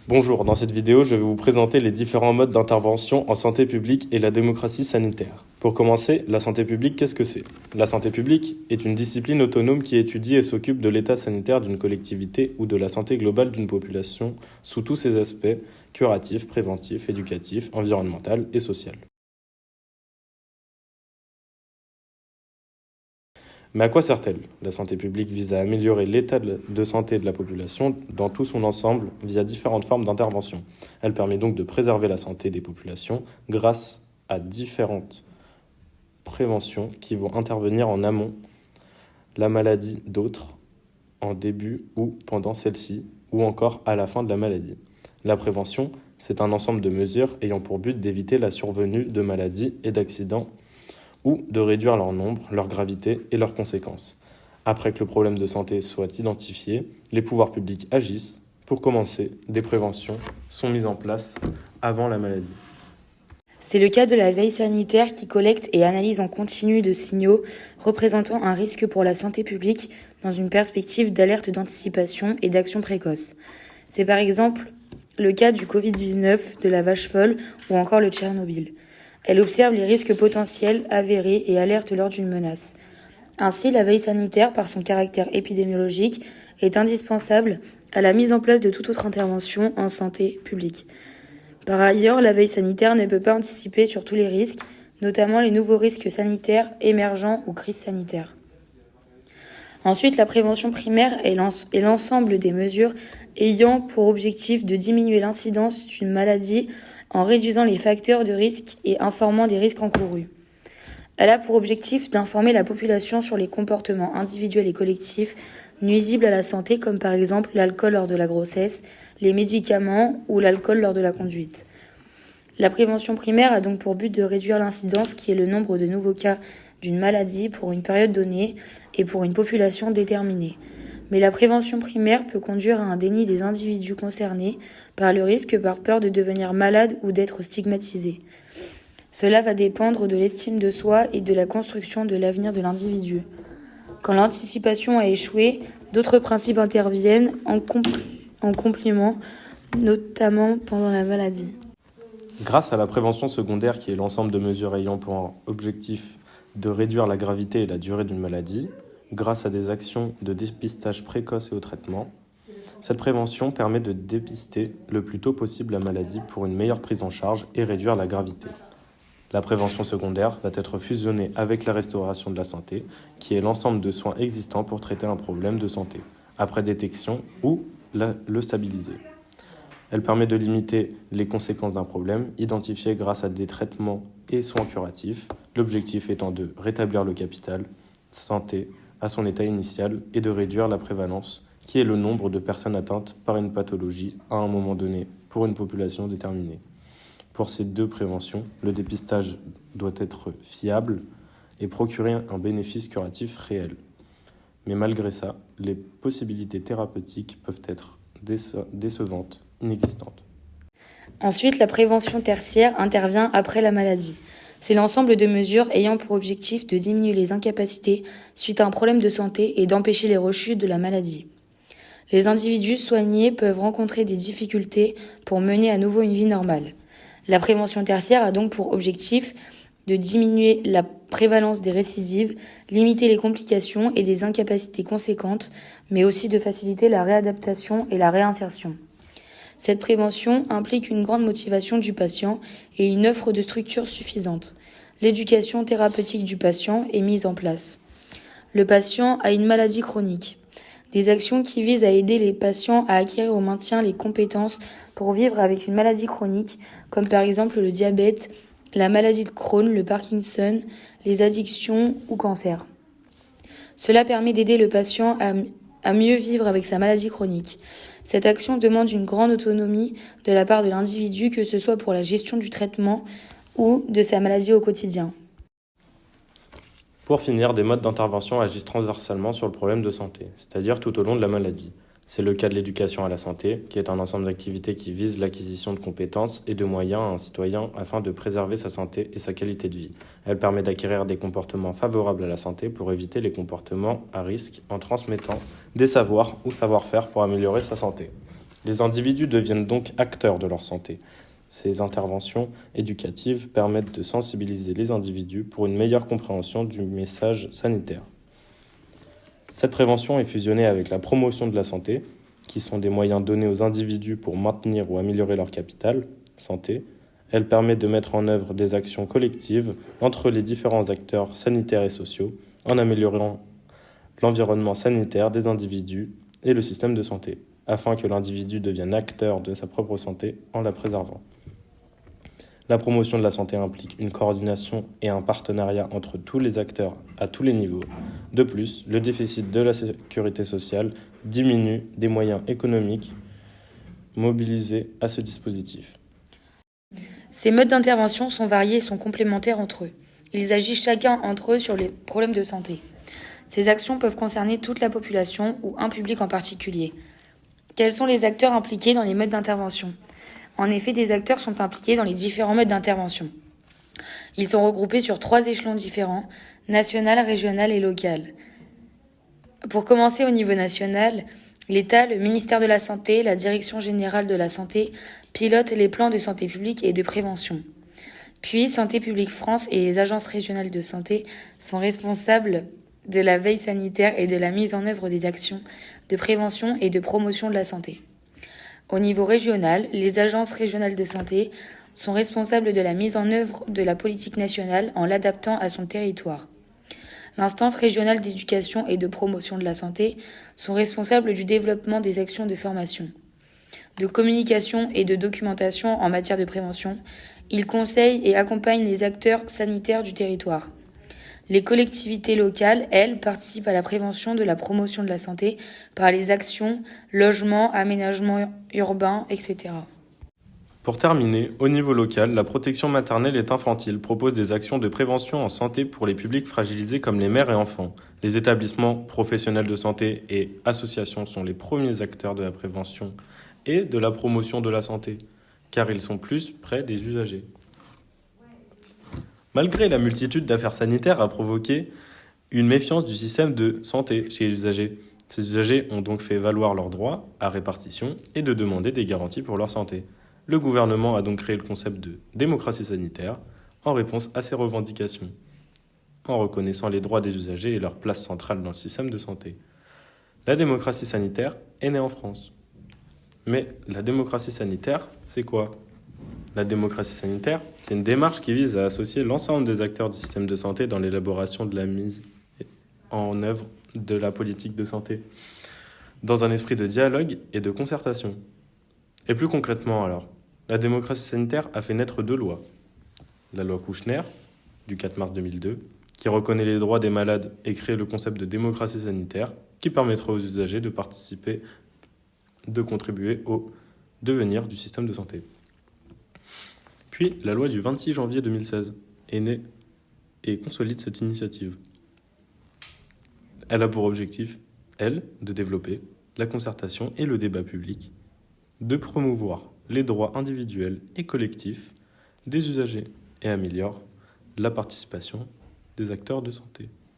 Bonjour, dans cette vidéo, je vais vous présenter les différents modes d'intervention en santé publique et la démocratie sanitaire. Pour commencer, la santé publique, qu'est-ce que c'est? La santé publique est une discipline autonome qui étudie et s'occupe de l'état sanitaire d'une collectivité ou de la santé globale d'une population sous tous ses aspects curatifs, préventifs, éducatifs, environnemental et social. Mais à quoi sert-elle? La santé publique vise à améliorer l'état de santé de la population dans tout son ensemble via différentes formes d'intervention. Elle permet donc de préserver la santé des populations grâce à différentes préventions qui vont intervenir en amont la maladie d'autres, en début ou pendant celle-ci, ou encore à la fin de la maladie. La prévention, c'est un ensemble de mesures ayant pour but d'éviter la survenue de maladies et d'accidents ou de réduire leur nombre, leur gravité et leurs conséquences. Après que le problème de santé soit identifié, les pouvoirs publics agissent. Pour commencer, des préventions sont mises en place avant la maladie. C'est le cas de la veille sanitaire qui collecte et analyse en continu de signaux représentant un risque pour la santé publique dans une perspective d'alerte d'anticipation et d'action précoce. C'est par exemple le cas du Covid-19, de la vache folle ou encore le Tchernobyl. Elle observe les risques potentiels, avérés et alerte lors d'une menace. Ainsi, la veille sanitaire, par son caractère épidémiologique, est indispensable à la mise en place de toute autre intervention en santé publique. Par ailleurs, la veille sanitaire ne peut pas anticiper sur tous les risques, notamment les nouveaux risques sanitaires émergents ou crises sanitaires. Ensuite, la prévention primaire est l'ensemble des mesures ayant pour objectif de diminuer l'incidence d'une maladie en réduisant les facteurs de risque et informant des risques encourus. Elle a pour objectif d'informer la population sur les comportements individuels et collectifs nuisibles à la santé, comme par exemple l'alcool lors de la grossesse, les médicaments ou l'alcool lors de la conduite. La prévention primaire a donc pour but de réduire l'incidence, qui est le nombre de nouveaux cas d'une maladie pour une période donnée et pour une population déterminée. Mais la prévention primaire peut conduire à un déni des individus concernés par le risque, par peur de devenir malade ou d'être stigmatisé. Cela va dépendre de l'estime de soi et de la construction de l'avenir de l'individu. Quand l'anticipation a échoué, d'autres principes interviennent en complément, notamment pendant la maladie. Grâce à la prévention secondaire, qui est l'ensemble de mesures ayant pour objectif de réduire la gravité et la durée d'une maladie, grâce à des actions de dépistage précoce et au traitement, cette prévention permet de dépister le plus tôt possible la maladie pour une meilleure prise en charge et réduire la gravité. La prévention secondaire va être fusionnée avec la restauration de la santé, qui est l'ensemble de soins existants pour traiter un problème de santé, après détection ou le stabiliser. Elle permet de limiter les conséquences d'un problème, identifié grâce à des traitements et soins curatifs, l'objectif étant de rétablir le capital santé à son état initial et de réduire la prévalence, qui est le nombre de personnes atteintes par une pathologie à un moment donné pour une population déterminée. Pour ces deux préventions, le dépistage doit être fiable et procurer un bénéfice curatif réel. Mais malgré ça, les possibilités thérapeutiques peuvent être décevantes, inexistantes. Ensuite, la prévention tertiaire intervient après la maladie. C'est l'ensemble de mesures ayant pour objectif de diminuer les incapacités suite à un problème de santé et d'empêcher les rechutes de la maladie. Les individus soignés peuvent rencontrer des difficultés pour mener à nouveau une vie normale. La prévention tertiaire a donc pour objectif de diminuer la prévalence des récidives, limiter les complications et des incapacités conséquentes, mais aussi de faciliter la réadaptation et la réinsertion. Cette prévention implique une grande motivation du patient et une offre de structures suffisante. L'éducation thérapeutique du patient est mise en place. Le patient a une maladie chronique. Des actions qui visent à aider les patients à acquérir au maintien les compétences pour vivre avec une maladie chronique, comme par exemple le diabète, la maladie de Crohn, le Parkinson, les addictions ou cancer. Cela permet d'aider le patient à mieux vivre avec sa maladie chronique. Cette action demande une grande autonomie de la part de l'individu, que ce soit pour la gestion du traitement ou de sa maladie au quotidien. Pour finir, des modes d'intervention agissent transversalement sur le problème de santé, c'est-à-dire tout au long de la maladie. C'est le cas de l'éducation à la santé, qui est un ensemble d'activités qui visent l'acquisition de compétences et de moyens à un citoyen afin de préserver sa santé et sa qualité de vie. Elle permet d'acquérir des comportements favorables à la santé pour éviter les comportements à risque en transmettant des savoirs ou savoir-faire pour améliorer sa santé. Les individus deviennent donc acteurs de leur santé. Ces interventions éducatives permettent de sensibiliser les individus pour une meilleure compréhension du message sanitaire. Cette prévention est fusionnée avec la promotion de la santé, qui sont des moyens donnés aux individus pour maintenir ou améliorer leur capital santé. Elle permet de mettre en œuvre des actions collectives entre les différents acteurs sanitaires et sociaux en améliorant l'environnement sanitaire des individus et le système de santé, afin que l'individu devienne acteur de sa propre santé en la préservant. La promotion de la santé implique une coordination et un partenariat entre tous les acteurs à tous les niveaux. De plus, le déficit de la sécurité sociale diminue des moyens économiques mobilisés à ce dispositif. Ces modes d'intervention sont variés et sont complémentaires entre eux. Ils agissent chacun entre eux sur les problèmes de santé. Ces actions peuvent concerner toute la population ou un public en particulier. Quels sont les acteurs impliqués dans les modes d'intervention ? En effet, des acteurs sont impliqués dans les différents modes d'intervention. Ils sont regroupés sur 3 échelons différents, national, régional et local. Pour commencer au niveau national, l'État, le ministère de la Santé, la Direction générale de la santé pilotent les plans de santé publique et de prévention. Puis, Santé publique France et les agences régionales de santé sont responsables de la veille sanitaire et de la mise en œuvre des actions de prévention et de promotion de la santé. Au niveau régional, les agences régionales de santé sont responsables de la mise en œuvre de la politique nationale en l'adaptant à son territoire. L'instance régionale d'éducation et de promotion de la santé sont responsables du développement des actions de formation, de communication et de documentation en matière de prévention. Ils conseillent et accompagnent les acteurs sanitaires du territoire. Les collectivités locales, elles, participent à la prévention de la promotion de la santé par les actions, logement, aménagement urbain, etc. Pour terminer, au niveau local, la protection maternelle et infantile propose des actions de prévention en santé pour les publics fragilisés comme les mères et enfants. Les établissements professionnels de santé et associations sont les premiers acteurs de la prévention et de la promotion de la santé, car ils sont plus près des usagers. Malgré la multitude d'affaires sanitaires a provoqué une méfiance du système de santé chez les usagers. Ces usagers ont donc fait valoir leurs droits à répartition et de demander des garanties pour leur santé. Le gouvernement a donc créé le concept de démocratie sanitaire en réponse à ces revendications, en reconnaissant les droits des usagers et leur place centrale dans le système de santé. La démocratie sanitaire est née en France. Mais la démocratie sanitaire, c'est quoi ? La démocratie sanitaire, c'est une démarche qui vise à associer l'ensemble des acteurs du système de santé dans l'élaboration de la mise en œuvre de la politique de santé, dans un esprit de dialogue et de concertation. Et plus concrètement alors, la démocratie sanitaire a fait naître 2 lois. La loi Kouchner, du 4 mars 2002, qui reconnaît les droits des malades et crée le concept de démocratie sanitaire, qui permettra aux usagers de participer, de contribuer au devenir du système de santé. Puis, la loi du 26 janvier 2016 est née et consolide cette initiative. Elle a pour objectif, elle, de développer la concertation et le débat public, de promouvoir les droits individuels et collectifs des usagers et améliore la participation des acteurs de santé.